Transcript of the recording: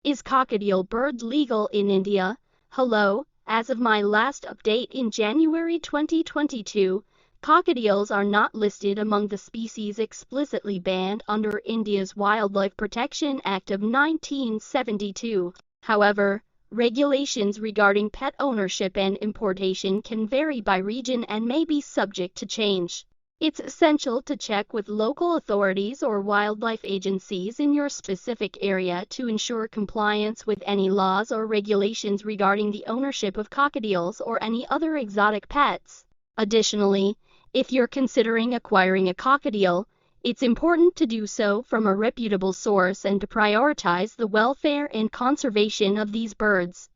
Is cockatiel bird legal in India? Hello, as of my last update in January 2022, cockatiels are not listed among the species explicitly banned under India's Wildlife Protection Act of 1972. However, regulations regarding pet ownership and importation can vary by region and may be subject to change. It's essential to check with local authorities or wildlife agencies in your specific area to ensure compliance with any laws or regulations regarding the ownership of cockatiels or any other exotic pets. Additionally, if you're considering acquiring a cockatiel, it's important to do so from a reputable source and to prioritize the welfare and conservation of these birds.